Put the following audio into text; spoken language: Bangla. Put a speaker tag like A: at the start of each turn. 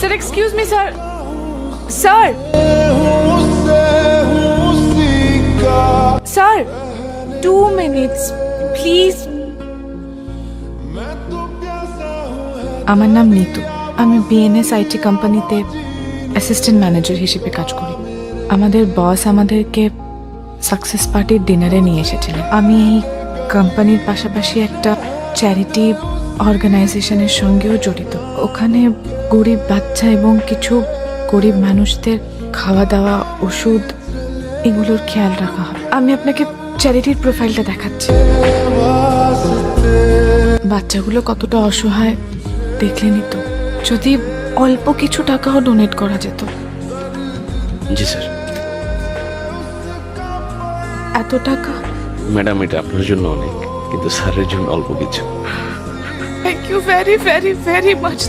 A: Sir excuse me sir sir sir 2 minutes please. আমার নাম নিতু, আমি বিএনএস আইটি কোম্পানিতে অ্যাসিস্ট্যান্ট ম্যানেজার হিসেবে কাজ করি। আমাদের বস আমাদেরকে সাকসেস পার্টির ডিনারে নিয়ে এসেছিলেন। আমি এই কোম্পানির পাশাপাশি একটা চ্যারিটি অর্গানাইজেশনের সঙ্গেও জড়িত। ওখানে গরিব বাচ্চা এবং কিছু গরিব মানুষদের খাওয়া দাওয়া, ওষুধ এগুলোর খেয়াল রাখা হয়। আমি আপনাকে চ্যারিটির প্রোফাইলটা দেখাচ্ছি। বাচ্চাগুলো কতটা অসহায় দেখলেনই তো। যদি অল্প কিছু টাকাও ডোনেট করা যেত।
B: জি স্যার।
A: এত টাকা?
B: ম্যাডাম, এটা আপনার জন্য অনেক, কিন্তু স্যারের জন্য অল্প কিছু।
A: Thank you very very very much.